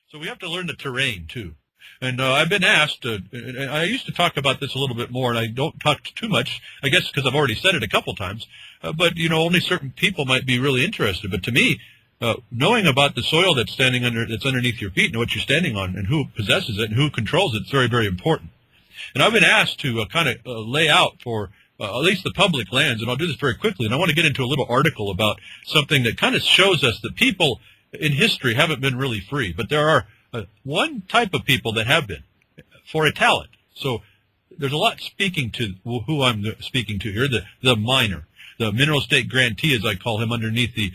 So we have to learn the terrain too. And I've been asked, and I used to talk about this a little bit more, and I don't talk too much, I guess because I've already said it a couple times, but, only certain people might be really interested. But to me, knowing about the soil that's underneath your feet and what you're standing on and who possesses it and who controls it is very, very important. And I've been asked to kind of lay out for at least the public lands, and I'll do this very quickly, and I want to get into a little article about something that kind of shows us that people in history haven't been really free, but there are one type of people that have been for a talent. So there's a lot speaking to who I'm speaking to here, the miner, the mineral estate grantee, as I call him, underneath the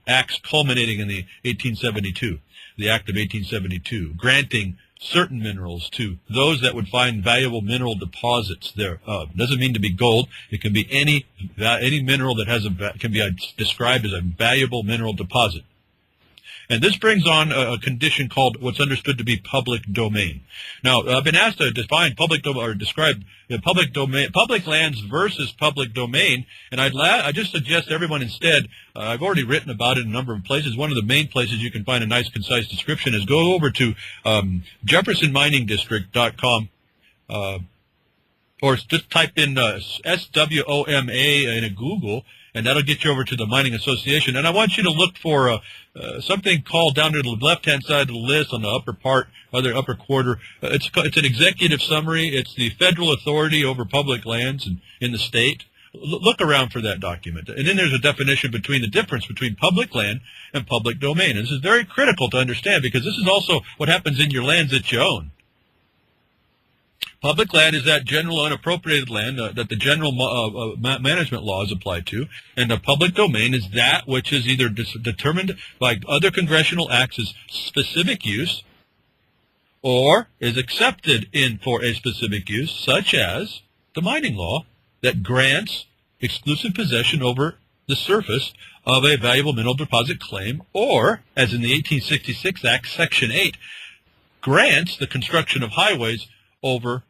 acts culminating in the 1872, the Act of 1872, granting certain minerals to those that would find valuable mineral deposits thereof. It doesn't mean to be gold. It can be any mineral that can be described as a valuable mineral deposit. And this brings on a condition called what's understood to be public domain. Now, I've been asked to define public domain or describe public domain, public lands versus public domain, and I just suggest everyone instead. I've already written about it in a number of places. One of the main places you can find a nice, concise description is go over to JeffersonMiningDistrict.com, or just type in SWOMA in a Google, and that'll get you over to the Mining Association. And I want you to look for something called down to the left-hand side of the list on the upper quarter. It's an executive summary. It's the federal authority over public lands in the state. Look around for that document. And then there's a definition between the difference between public land and public domain. And this is very critical to understand because this is also what happens in your lands that you own. Public land is that general unappropriated land that the general management laws apply to, and the public domain is that which is either determined by other congressional acts as specific use or is accepted for a specific use, such as the mining law that grants exclusive possession over the surface of a valuable mineral deposit claim, or, as in the 1866 Act, Section 8, grants the construction of highways over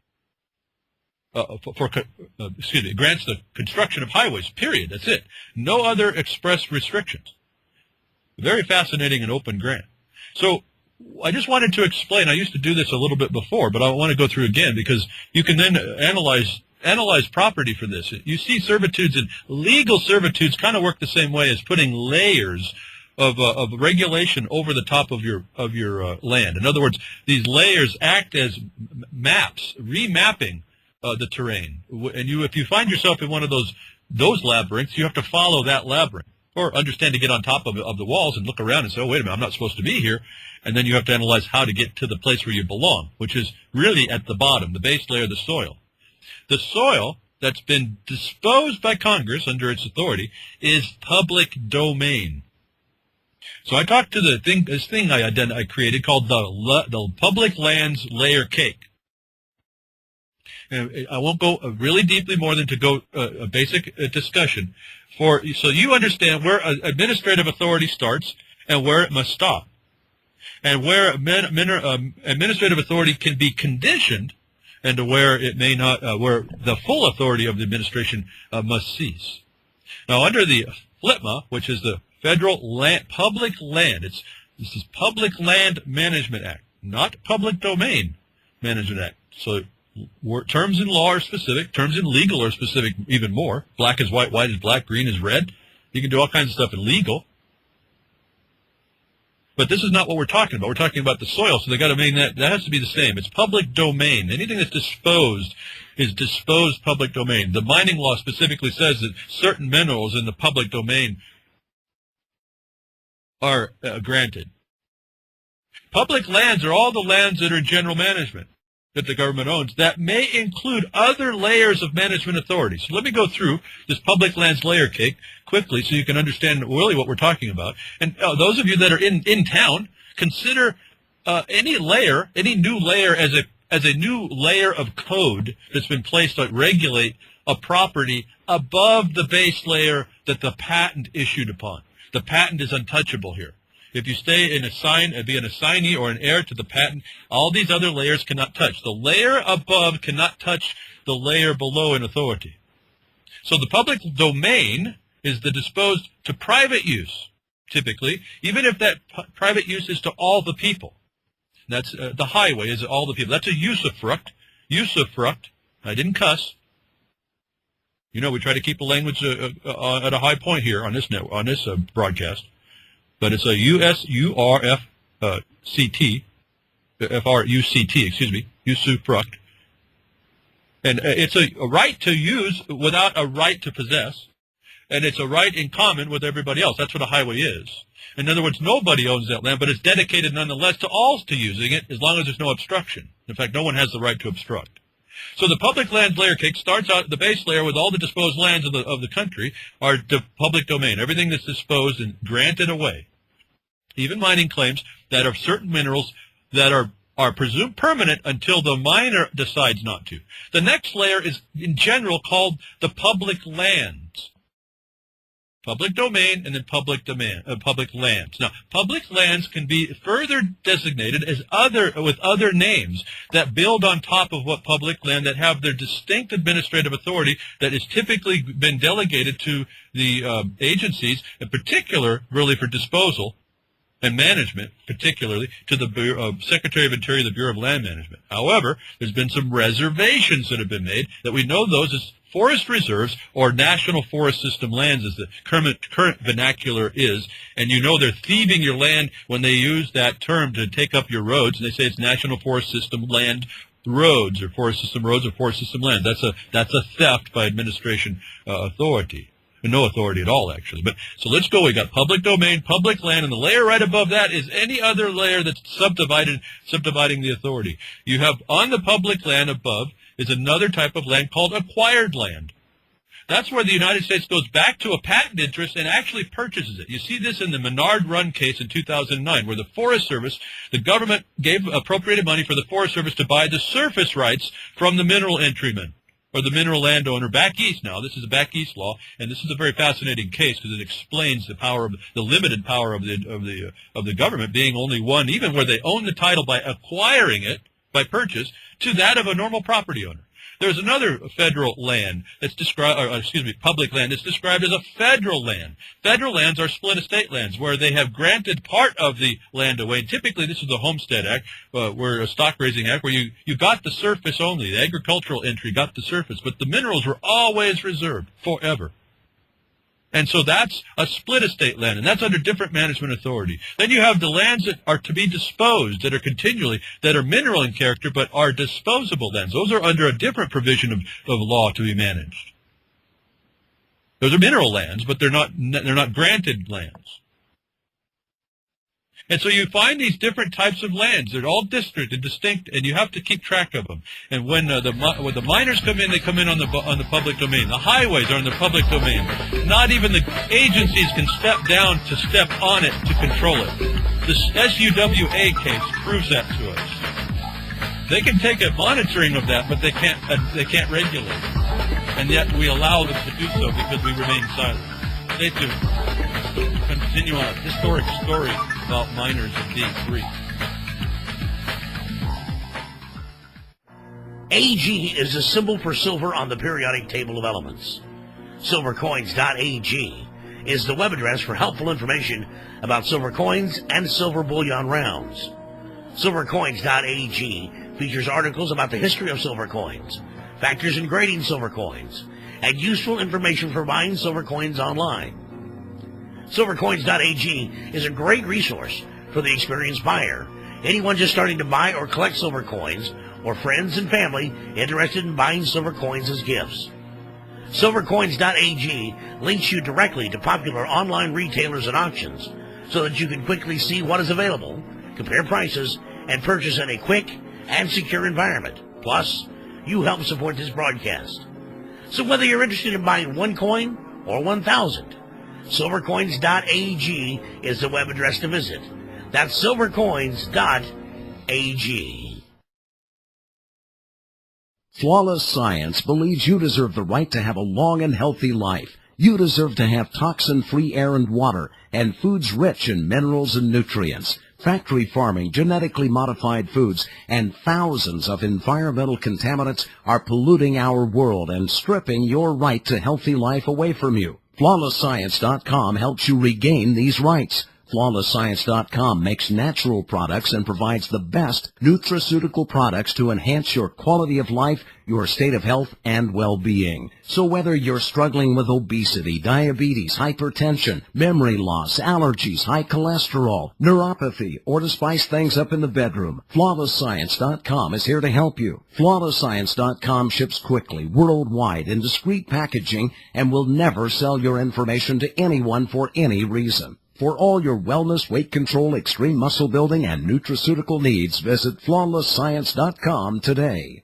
grants the construction of highways, period. That's it. No other express restrictions. Very fascinating and open grant. So I just wanted to explain. I used to do this a little bit before, but I want to go through again because you can then analyze property for this. You see servitudes, and legal servitudes kind of work the same way as putting layers of regulation over the top of your land. In other words, these layers act as maps, remapping the terrain. And if you find yourself in one of those labyrinths, you have to follow that labyrinth, or understand to get on top of the walls and look around and say, oh, wait a minute, I'm not supposed to be here. And then you have to analyze how to get to the place where you belong, which is really at the bottom, the base layer of the soil. The soil that's been disposed by Congress under its authority is public domain. So I talked to this thing I created called the Public Lands Layer Cake. And I won't go really deeply more than to go a basic discussion so you understand where administrative authority starts and where it must stop, and where administrative authority can be conditioned, and to where it may not, where the full authority of the administration must cease. Now, under the FLTMA, which is the Federal Public Land, this is Public Land Management Act, not Public Domain Management Act. So terms in law are specific. Terms in legal are specific even more. Black is white, white is black, green is red. You can do all kinds of stuff in legal. But this is not what we're talking about. We're talking about the soil, so they got to mean that has to be the same. It's public domain. Anything that's disposed is disposed public domain. The mining law specifically says that certain minerals in the public domain are granted. Public lands are all the lands that are in general management that the government owns that may include other layers of management authority. So let me go through this public lands layer cake quickly so you can understand really what we're talking about. And those of you that are in town, consider any new layer as a new layer of code that's been placed to regulate a property above the base layer that the patent issued upon. The patent is untouchable here. If you stay be an assignee or an heir to the patent, all these other layers cannot touch. The layer above cannot touch the layer below in authority. So the public domain is the disposed to private use, typically, even if that private use is to all the people. That's the highway is all the people. That's a usufruct. Usufruct. I didn't cuss. You know, we try to keep the language at a high point here on this broadcast. But it's a USURFCT, FRUCT, excuse me, usufruct. And it's a right to use without a right to possess. And it's a right in common with everybody else. That's what a highway is. In other words, nobody owns that land, but it's dedicated nonetheless to all to using it as long as there's no obstruction. In fact, no one has the right to obstruct. So the public lands layer cake starts out, the base layer with all the disposed lands of the country are public domain. Everything that's disposed and granted away. Even mining claims that are certain minerals that are presumed permanent until the miner decides not to. The next layer is, in general, called the public lands. Public domain and then public lands. Now, public lands can be further designated as with other names that build on top of what public land, that have their distinct administrative authority that has typically been delegated to the agencies, in particular, really for disposal and management, particularly to the Secretary of Interior, the Bureau of Land Management. However, there's been some reservations that have been made that we know those as forest reserves or national forest system lands, as the current vernacular is. And you know they're thieving your land when they use that term to take up your roads, and they say it's national forest system land roads or forest system roads or forest system land. That's a theft by administration authority. No authority at all, actually. But so let's go. We got public domain, public land, and the layer right above that is any other layer that's subdividing the authority. You have on the public land above is another type of land called acquired land. That's where the United States goes back to a patent interest and actually purchases it. You see this in the Menard Run case in 2009, where the Forest Service, the government appropriated money for the Forest Service to buy the surface rights from the mineral entryman, or the mineral landowner back east now. This is a back east law, and this is a very fascinating case because it explains the limited power of the government being only one, even where they own the title by acquiring it by purchase, to that of a normal property owner. There's another federal land that's public land that's described as a federal land. Federal lands are split estate lands where they have granted part of the land away. And typically, this is the Homestead Act, where a stock raising act, where you got the surface only. The agricultural entry got the surface, but the minerals were always reserved forever. And so that's a split estate land, and that's under different management authority. Then you have the lands that are to be disposed, that are mineral in character, but are disposable lands. Those are under a different provision of law to be managed. Those are mineral lands, but they're not granted lands. And so you find these different types of lands. They're all distinct, and you have to keep track of them. And when the miners come in, they come in on the public domain. The highways are in the public domain. Not even the agencies can step down to step on it to control it. The SUWA case proves that to us. They can take a monitoring of that, but they can't regulate. And yet we allow them to do so because we remain silent. Stay tuned. Continue on. Historic story about miners in D3. AG is a symbol for silver on the periodic table of elements. Silvercoins.ag is the web address for helpful information about silver coins and silver bullion rounds. Silvercoins.ag features articles about the history of silver coins, factors in grading silver coins, and useful information for buying silver coins online. Silvercoins.ag is a great resource for the experienced buyer, anyone just starting to buy or collect silver coins, or friends and family interested in buying silver coins as gifts. Silvercoins.ag links you directly to popular online retailers and auctions so that you can quickly see what is available, compare prices, and purchase in a quick and secure environment. Plus, you help support this broadcast. So whether you're interested in buying one coin or 1,000, Silvercoins.ag is the web address to visit. That's Silvercoins.ag. Flawless Science believes you deserve the right to have a long and healthy life. You deserve to have toxin-free air and water, and foods rich in minerals and nutrients. Factory farming, genetically modified foods, and thousands of environmental contaminants are polluting our world and stripping your right to healthy life away from you. FlawlessScience.com helps you regain these rights. FlawlessScience.com makes natural products and provides the best nutraceutical products to enhance your quality of life, your state of health, and well-being. So whether you're struggling with obesity, diabetes, hypertension, memory loss, allergies, high cholesterol, neuropathy, or to spice things up in the bedroom, FlawlessScience.com is here to help you. FlawlessScience.com ships quickly, worldwide, in discreet packaging, and will never sell your information to anyone for any reason. For all your wellness, weight control, extreme muscle building, and nutraceutical needs, visit FlawlessScience.com today.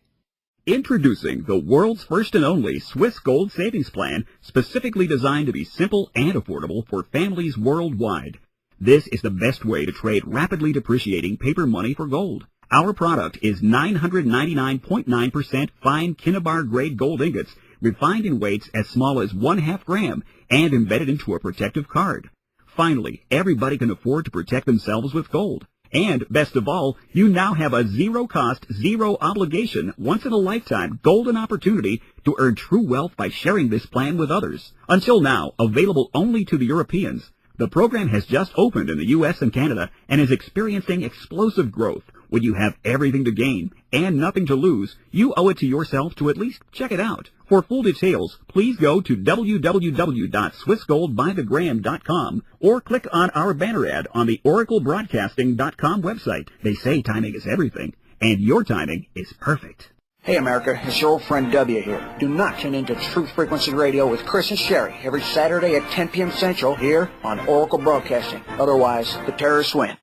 Introducing the world's first and only Swiss Gold Savings Plan, specifically designed to be simple and affordable for families worldwide. This is the best way to trade rapidly depreciating paper money for gold. Our product is 999.9% fine Kinnabar grade gold ingots, refined in weights as small as 1/2 gram and embedded into a protective card. Finally, everybody can afford to protect themselves with gold. And, best of all, you now have a zero-cost, zero-obligation, once-in-a-lifetime golden opportunity to earn true wealth by sharing this plan with others. Until now, available only to the Europeans, the program has just opened in the U.S. and Canada and is experiencing explosive growth. When you have everything to gain and nothing to lose, you owe it to yourself to at least check it out. For full details, please go to www.swissgoldbythegram.com or click on our banner ad on the oraclebroadcasting.com website. They say timing is everything, and your timing is perfect. Hey America, it's your old friend W here. Do not tune into Truth Frequency Radio with Chris and Sherry every Saturday at 10 p.m. Central here on Oracle Broadcasting. Otherwise, the terrorists win.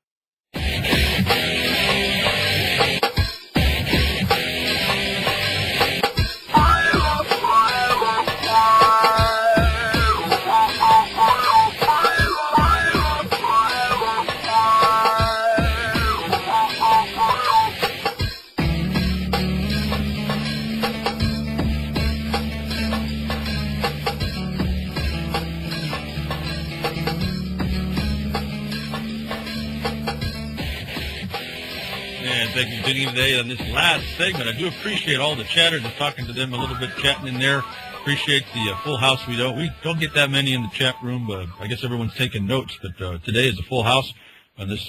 Thank you for tuning in today on this last segment. I do appreciate all the chatters and talking to them a little bit, chatting in there. Appreciate the full house. We don't get that many in the chat room, but I guess everyone's taking notes. But today is a full house on this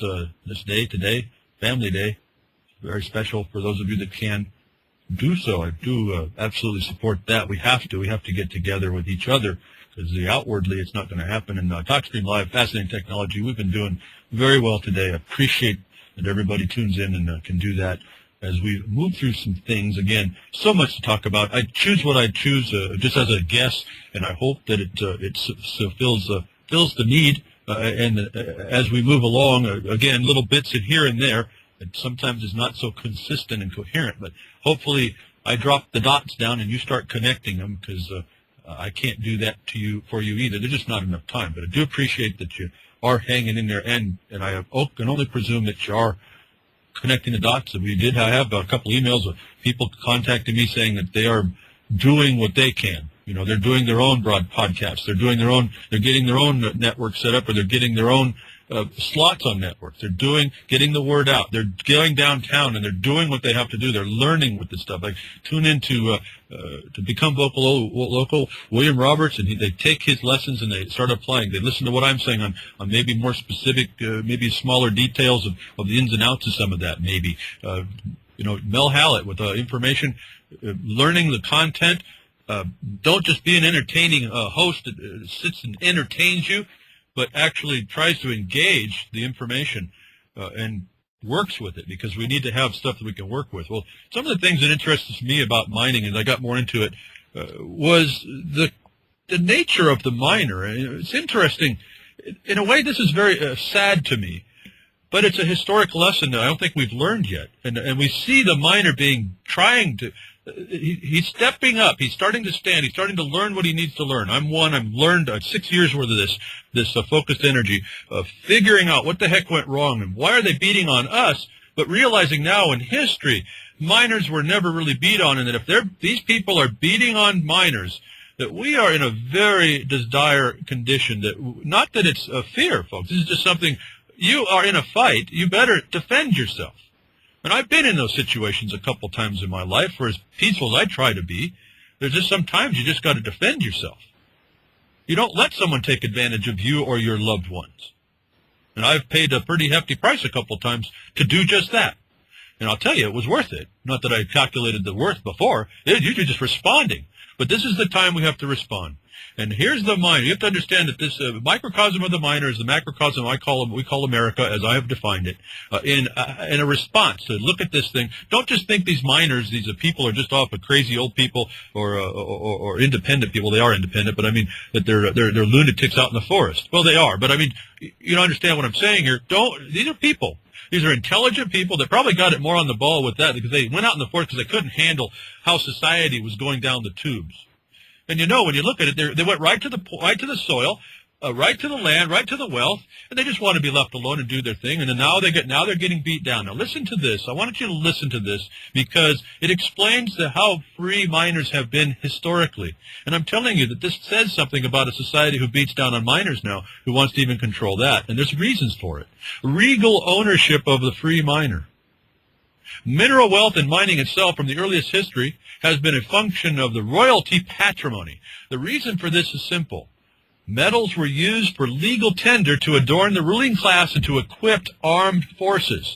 day today, Family Day. Very special for those of you that can do so. I do absolutely support that. We have to get together with each other, because outwardly it's not going to happen. And TalkStream Live, fascinating technology. We've been doing very well today. I appreciate that everybody tunes in and can do that as we move through some things. Again, so much to talk about. I choose what I choose just as a guess, and I hope that it fills the need. And as we move along, again, little bits in here and there, it sometimes is not so consistent and coherent. But hopefully, I drop the dots down and you start connecting them, because I can't do that for you either. There's just not enough time. But I do appreciate that you are hanging in there, and I can only presume that you are connecting the dots. I have a couple emails of people contacting me saying that they are doing what they can. You know, they're doing their own podcasts. They're getting their own network set up, or they're getting their own slots on networks. They're getting the word out. They're going downtown, and they're doing what they have to do. They're learning with this stuff. Like, tune in to Become Local, William Roberts, and they take his lessons and they start applying. They listen to what I'm saying on maybe more specific, maybe smaller details of the ins and outs of some of that. Maybe Mel Hallett with information, learning the content. Don't just be an entertaining host that sits and entertains you, but actually tries to engage the information and works with it, because we need to have stuff that we can work with. Well, some of the things that interested me about mining, as I got more into it, was the nature of the miner. And it's interesting. In a way, this is very sad to me, but it's a historic lesson that I don't think we've learned yet. And we see the miner he's stepping up. He's starting to stand. He's starting to learn what he needs to learn. I've learned 6 years worth of this focused energy of figuring out what the heck went wrong and why are they beating on us, but realizing now in history, miners were never really beat on, and that if these people are beating on miners, that we are in a very dire condition. Not that it's a fear, folks. This is just something, you are in a fight. You better defend yourself. And I've been in those situations a couple times in my life, for as peaceful as I try to be, there's just sometimes you just got to defend yourself. You don't let someone take advantage of you or your loved ones. And I've paid a pretty hefty price a couple times to do just that. And I'll tell you, it was worth it. Not that I calculated the worth before. You're just responding. But this is the time we have to respond. And here's the miner. You have to understand that this microcosm of the miner is the macrocosm we call America, as I have defined it, in a response to look at this thing. Don't just think these miners, these people are just off of crazy old people or independent people. They are independent, but I mean that they're lunatics out in the forest. Well, they are, but I mean, you don't understand what I'm saying here. These are people. These are intelligent people that probably got it more on the ball with that because they went out in the forest because they couldn't handle how society was going down the tubes. And you know, when you look at it, they went right to the soil, right to the land, right to the wealth, and they just want to be left alone and do their thing. And then now they're getting beat down. Now listen to this. I want you to listen to this because it explains how free miners have been historically. And I'm telling you that this says something about a society who beats down on miners now, who wants to even control that. And there's reasons for it. Regal ownership of the free miner. Mineral wealth and mining itself from the earliest history has been a function of the royalty patrimony. The reason for this is simple. Metals were used for legal tender to adorn the ruling class and to equip armed forces.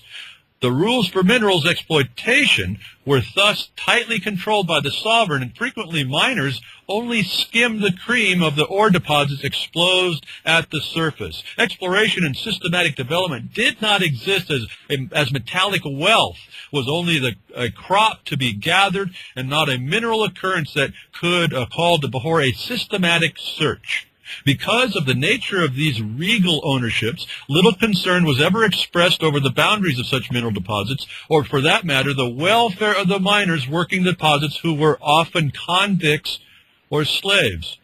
The rules for minerals exploitation were thus tightly controlled by the sovereign, and frequently miners only skimmed the cream of the ore deposits exposed at the surface. Exploration and systematic development did not exist as metallic wealth was only a crop to be gathered and not a mineral occurrence that could call to before a systematic search. Because of the nature of these regal ownerships, little concern was ever expressed over the boundaries of such mineral deposits, or for that matter, the welfare of the miners working the deposits who were often convicts or slaves.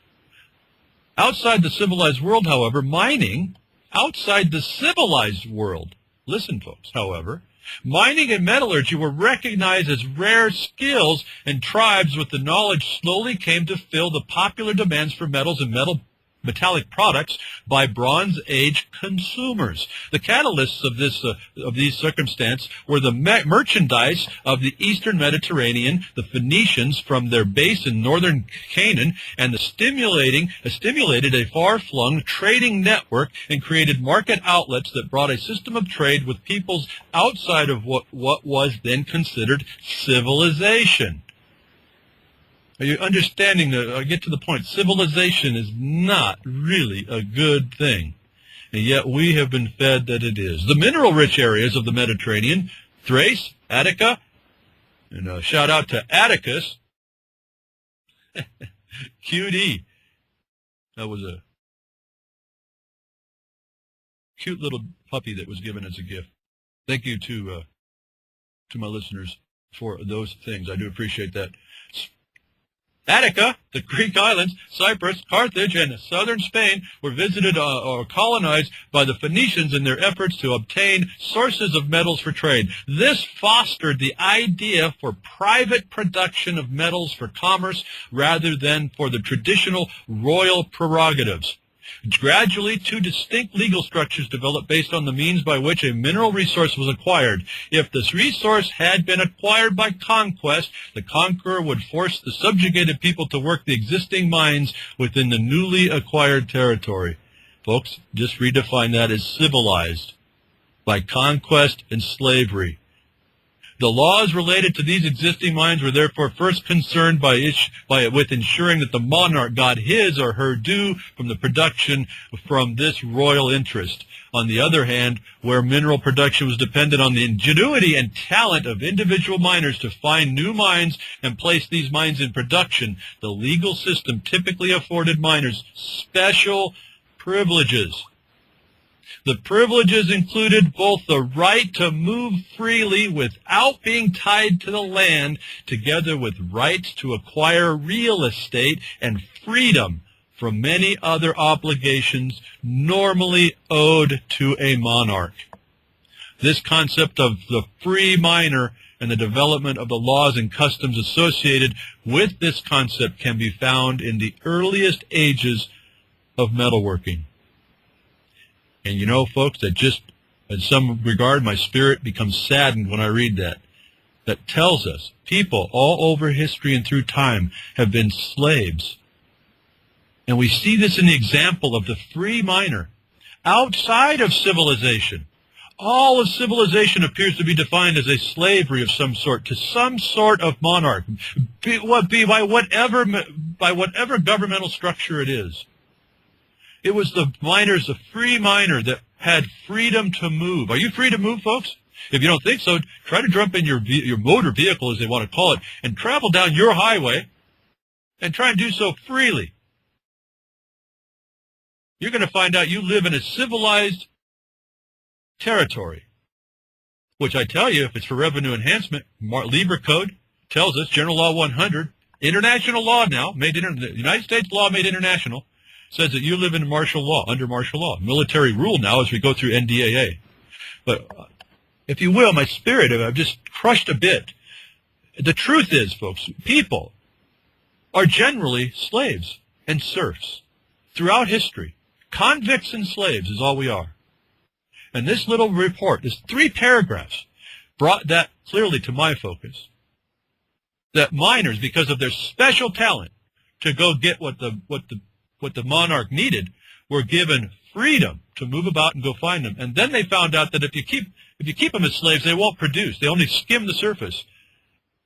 Outside the civilized world, however, mining, outside the civilized world, listen folks, however, mining and metallurgy were recognized as rare skills, and tribes with the knowledge slowly came to fill the popular demands for metals and metallic products by Bronze Age consumers. The catalysts of these circumstances were the merchandise of the Eastern Mediterranean, the Phoenicians from their base in northern Canaan, and stimulated a far-flung trading network and created market outlets that brought a system of trade with peoples outside of what was then considered civilization. Are you understanding? I get to the point. Civilization is not really a good thing, and yet we have been fed that it is. The mineral-rich areas of the Mediterranean, Thrace, Attica, and a shout out to Atticus, QD. That was a cute little puppy that was given as a gift. Thank you to my listeners for those things. I do appreciate that. Attica, the Greek islands, Cyprus, Carthage, and southern Spain were visited or colonized by the Phoenicians in their efforts to obtain sources of metals for trade. This fostered the idea for private production of metals for commerce rather than for the traditional royal prerogatives. Gradually, two distinct legal structures developed based on the means by which a mineral resource was acquired. If this resource had been acquired by conquest, the conqueror would force the subjugated people to work the existing mines within the newly acquired territory. Folks, just redefine that as civilized, by conquest and slavery. The laws related to these existing mines were therefore first concerned with ensuring that the monarch got his or her due from the production from this royal interest. On the other hand, where mineral production was dependent on the ingenuity and talent of individual miners to find new mines and place these mines in production, the legal system typically afforded miners special privileges. The privileges included both the right to move freely without being tied to the land, together with rights to acquire real estate and freedom from many other obligations normally owed to a monarch. This concept of the free miner and the development of the laws and customs associated with this concept can be found in the earliest ages of metalworking. And you know, folks, that just, in some regard, my spirit becomes saddened when I read that. That tells us people all over history and through time have been slaves. And we see this in the example of the free miner. outside of civilization. All of civilization appears to be defined as a slavery of some sort to some sort of monarch, by whatever governmental structure it is. It was the miners, the free miner, that had freedom to move. Are you free to move, folks? If you don't think so, try to jump in your motor vehicle, as they want to call it, and travel down your highway and try and do so freely. You're going to find out you live in a civilized territory, which I tell you, if it's for revenue enhancement, Lieber Code tells us, General Law 100, international law now, the United States law made international, says that you live in martial law, under martial law. Military rule now as we go through NDAA. But if you will, my spirit, I've just crushed a bit. The truth is, folks, people are generally slaves and serfs throughout history. Convicts and slaves is all we are. And this little report, this 3 paragraphs, brought that clearly to my focus. That miners, because of their special talent to go get what the monarch needed, were given freedom to move about and go find them. And then they found out that if you keep them as slaves, they won't produce. They only skim the surface.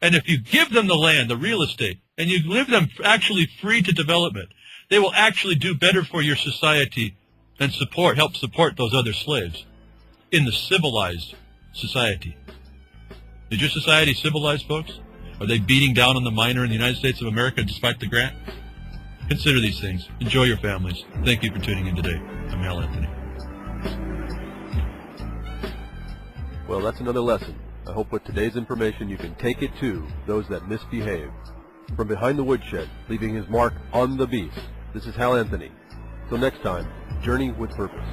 And if you give them the land, the real estate, and you leave them actually free to development, they will actually do better for your society and help support those other slaves in the civilized society. Is your society civilized, folks? Are they beating down on the miner in the United States of America despite the grant? Consider these things. Enjoy your families. Thank you for tuning in today. I'm Hal Anthony. Well, that's another lesson. I hope with today's information you can take it to those that misbehave. From behind the woodshed, leaving his mark on the beast, this is Hal Anthony. Till next time, journey with purpose.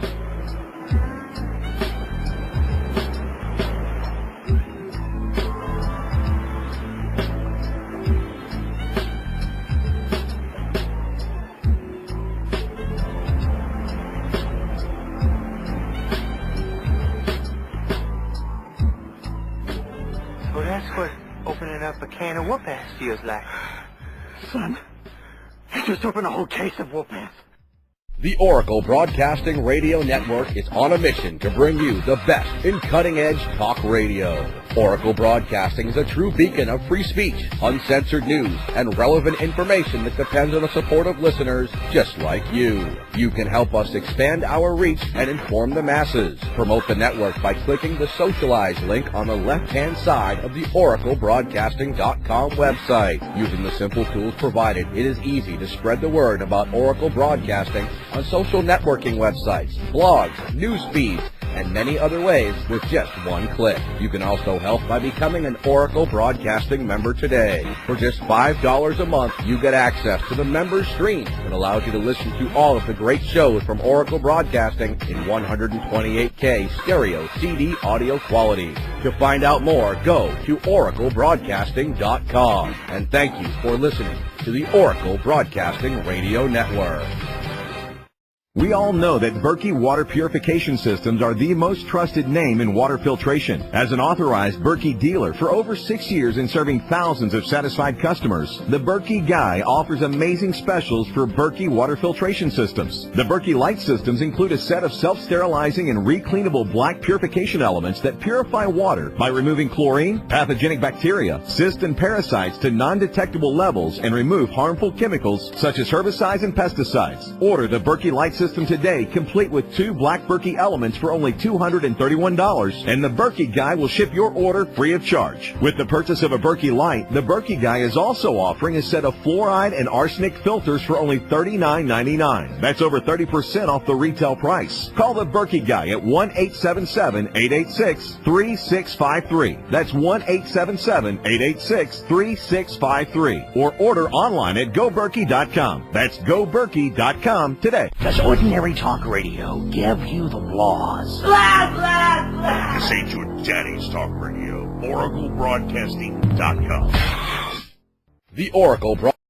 So that's what opening up a can of whoop-ass feels like. Son, I just opened a whole case of whoop-ass. The Oracle Broadcasting Radio Network is on a mission to bring you the best in cutting-edge talk radio. Oracle Broadcasting is a true beacon of free speech, uncensored news, and relevant information that depends on the support of listeners just like you. You can help us expand our reach and inform the masses. Promote the network by clicking the Socialize link on the left-hand side of the OracleBroadcasting.com website. Using the simple tools provided, it is easy to spread the word about Oracle Broadcasting on social networking websites, blogs, news feeds, and many other ways with just one click. You can also help by becoming an Oracle Broadcasting member today. For just $5 a month, you get access to the member stream that allows you to listen to all of the great shows from Oracle Broadcasting in 128K stereo CD audio quality. To find out more, go to oraclebroadcasting.com. And thank you for listening to the Oracle Broadcasting Radio Network. We all know that Berkey Water Purification Systems are the most trusted name in water filtration. As an authorized Berkey dealer for over 6 years and serving thousands of satisfied customers, the Berkey Guy offers amazing specials for Berkey Water Filtration Systems. The Berkey Light Systems include a set of self-sterilizing and recleanable black purification elements that purify water by removing chlorine, pathogenic bacteria, cysts, and parasites to non-detectable levels and remove harmful chemicals such as herbicides and pesticides. Order the Berkey Light System today, complete with 2 black Berkey elements for only $231, and the Berkey Guy will ship your order free of charge. With the purchase of a Berkey Light, the Berkey Guy is also offering a set of fluoride and arsenic filters for only $39.99. That's over 30% off the retail price. Call the Berkey Guy at 1-877-886-3653. That's 1-877-886-3653. Or order online at GoBerkey.com. That's GoBerkey.com today. Does ordinary talk radio give you the laws? This ain't your daddy's talk radio. OracleBroadcasting.com. The Oracle